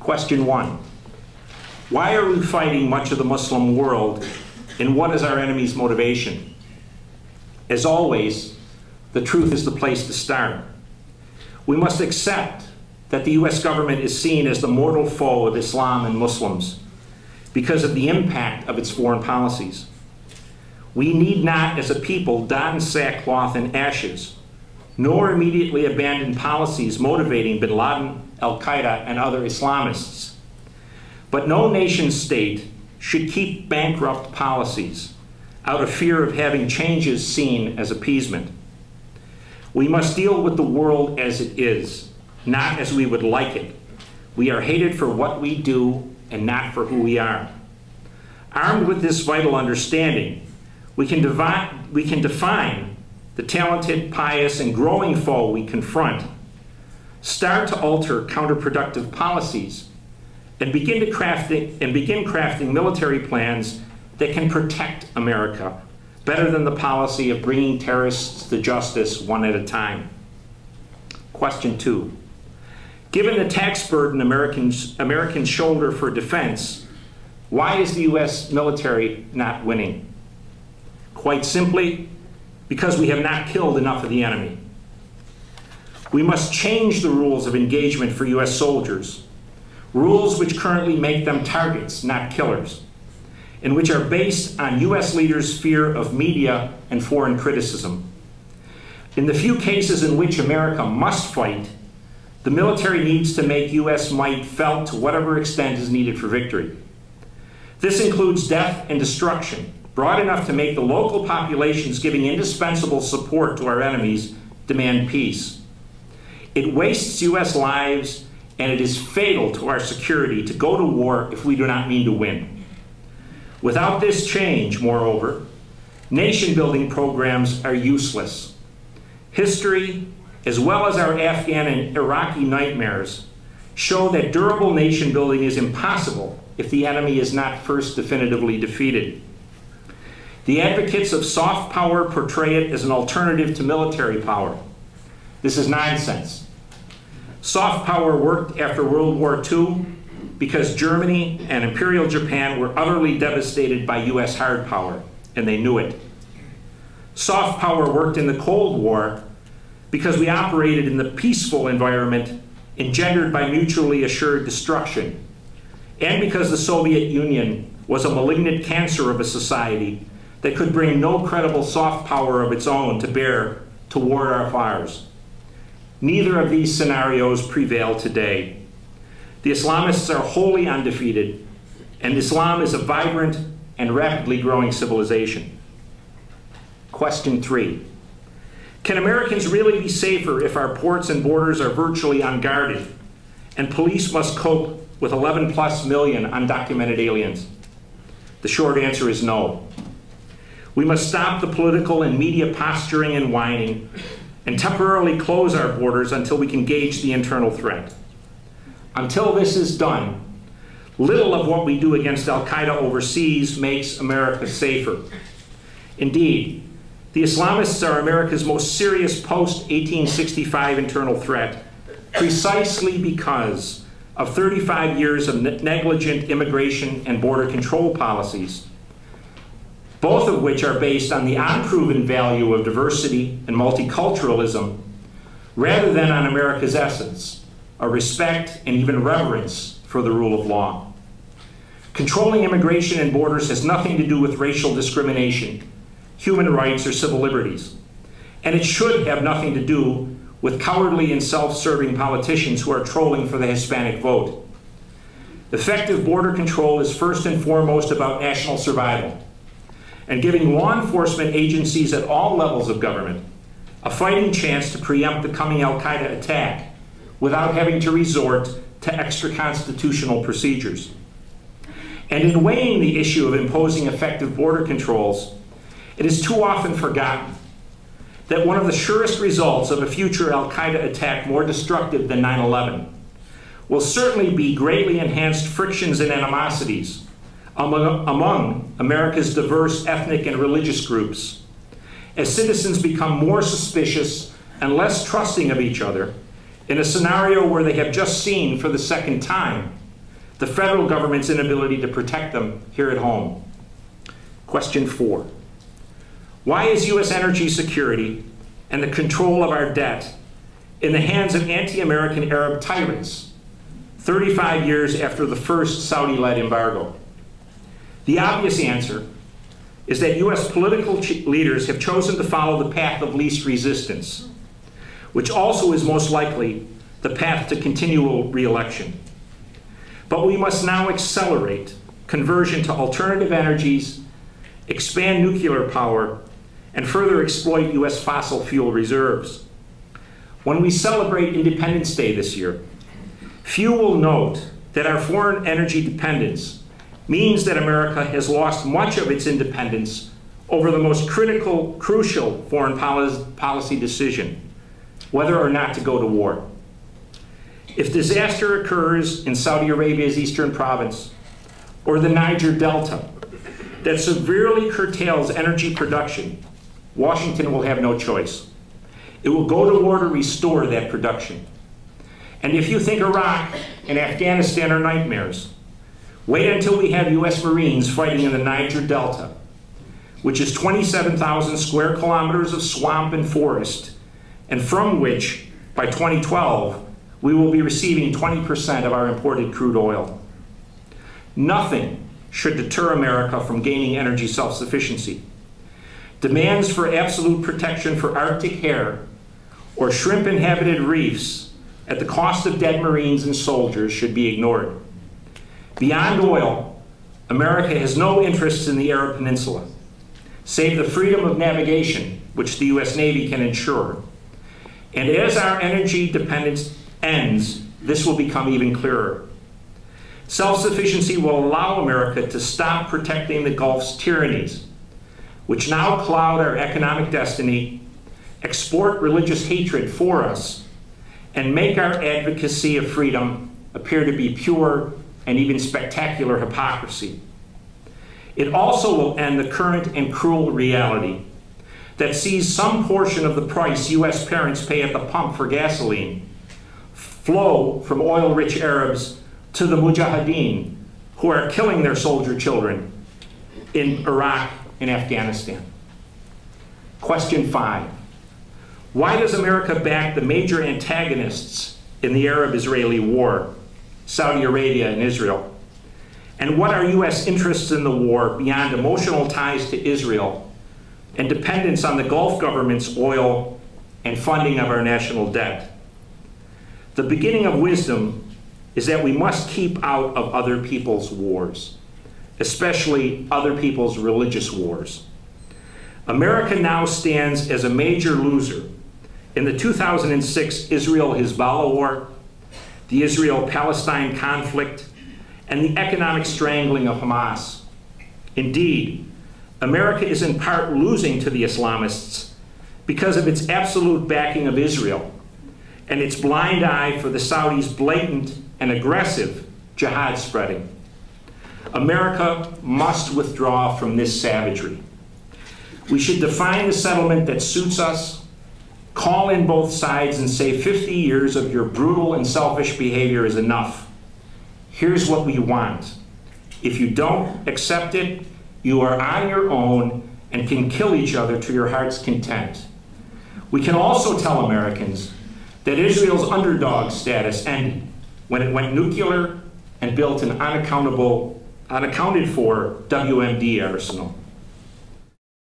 Question 1. Why are we fighting much of the Muslim world, and what is our enemy's motivation? As always, the truth is the place to start. We must accept that the US government is seen as the mortal foe of Islam and Muslims because of the impact of its foreign policies. We need not, as a people, don sackcloth and ashes, nor immediately abandon policies motivating bin Laden, al-Qaeda, and other Islamists. But no nation state should keep bankrupt policies out of fear of having changes seen as appeasement. We must deal with the world as it is, not as we would like it. We are hated for what we do and not for who we are. Armed with this vital understanding, we can define the talented, pious, and growing foe we confront, start to alter counterproductive policies, and begin crafting military plans that can protect America better than the policy of bringing terrorists to justice one at a time. Question 2. Given the tax burden Americans shoulder for defense, why is the US military not winning? Quite simply, because we have not killed enough of the enemy. We must change the rules of engagement for US soldiers, rules which currently make them targets, not killers, and which are based on US leaders' fear of media and foreign criticism. In the few cases in which America must fight, the military needs to make US might felt to whatever extent is needed for victory. This includes death and destruction, broad enough to make the local populations giving indispensable support to our enemies demand peace. It wastes US lives, and it is fatal to our security to go to war if we do not mean to win. Without this change, moreover, nation-building programs are useless. History, as well as our Afghan and Iraqi nightmares, show that durable nation-building is impossible if the enemy is not first definitively defeated. The advocates of soft power portray it as an alternative to military power. This is nonsense. Soft power worked after World War II because Germany and Imperial Japan were utterly devastated by US hard power, and they knew it. Soft power worked in the Cold War because we operated in the peaceful environment engendered by mutually assured destruction, and because the Soviet Union was a malignant cancer of a society that could bring no credible soft power of its own to bear to ward our fires. Neither of these scenarios prevail today. The Islamists are wholly undefeated, and Islam is a vibrant and rapidly growing civilization. Question 3. Can Americans really be safer if our ports and borders are virtually unguarded and police must cope with 11+ million undocumented aliens? The short answer is no. We must stop the political and media posturing and whining and temporarily close our borders until we can gauge the internal threat. Until this is done, little of what we do against al-Qaeda overseas makes America safer. Indeed, the Islamists are America's most serious post-1865 internal threat, precisely because of 35 years of negligent immigration and border control policies, both of which are based on the unproven value of diversity and multiculturalism rather than on America's essence, a respect and even reverence for the rule of law. Controlling immigration and borders has nothing to do with racial discrimination, human rights, or civil liberties. And it should have nothing to do with cowardly and self-serving politicians who are trolling for the Hispanic vote. Effective border control is first and foremost about national survival and giving law enforcement agencies at all levels of government a fighting chance to preempt the coming al-Qaeda attack without having to resort to extra-constitutional procedures. And in weighing the issue of imposing effective border controls, it is too often forgotten that one of the surest results of a future al-Qaeda attack more destructive than 9/11 will certainly be greatly enhanced frictions and animosities among America's diverse ethnic and religious groups, as citizens become more suspicious and less trusting of each other in a scenario where they have just seen for the second time the federal government's inability to protect them here at home. Question 4. Why is U.S. energy security and the control of our debt in the hands of anti-American Arab tyrants 35 years after the first Saudi-led embargo? The obvious answer is that U.S. political leaders have chosen to follow the path of least resistance, which also is most likely the path to continual re-election. But we must now accelerate conversion to alternative energies, expand nuclear power, and further exploit U.S. fossil fuel reserves. When we celebrate Independence Day this year, few will note that our foreign energy dependence means that America has lost much of its independence over the most crucial foreign policy decision, whether or not to go to war. If disaster occurs in Saudi Arabia's eastern province or the Niger Delta that severely curtails energy production, Washington will have no choice. It will go to war to restore that production. And if you think Iraq and Afghanistan are nightmares, wait until we have U.S. Marines fighting in the Niger Delta, which is 27,000 square kilometers of swamp and forest, and from which, by 2012, we will be receiving 20% of our imported crude oil. Nothing should deter America from gaining energy self-sufficiency. Demands for absolute protection for Arctic hare or shrimp-inhabited reefs at the cost of dead Marines and soldiers should be ignored. Beyond oil, America has no interests in the Arab Peninsula, save the freedom of navigation, which the U.S. Navy can ensure. And as our energy dependence ends, this will become even clearer. Self-sufficiency will allow America to stop protecting the Gulf's tyrannies, which now cloud our economic destiny, export religious hatred for us, and make our advocacy of freedom appear to be pure and even spectacular hypocrisy. It also will end the current and cruel reality that sees some portion of the price U.S. parents pay at the pump for gasoline flow from oil-rich Arabs to the mujahideen who are killing their soldier children in Iraq and Afghanistan. Question 5. Why does America back the major antagonists in the Arab-Israeli war, Saudi Arabia and Israel? And what are U.S. interests in the war beyond emotional ties to Israel and dependence on the Gulf government's oil and funding of our national debt? The beginning of wisdom is that we must keep out of other people's wars, especially other people's religious wars. America now stands as a major loser in the 2006 Israel-Hezbollah war, the Israel-Palestine conflict, and the economic strangling of Hamas. Indeed, America is in part losing to the Islamists because of its absolute backing of Israel and its blind eye for the Saudis' blatant and aggressive jihad spreading. America must withdraw from this savagery. We should define the settlement that suits us, call in both sides and say 50 years of your brutal and selfish behavior is enough. Here's what we want. If you don't accept it, you are on your own and can kill each other to your heart's content. We can also tell Americans that Israel's underdog status ended when it went nuclear and built an unaccounted for WMD arsenal.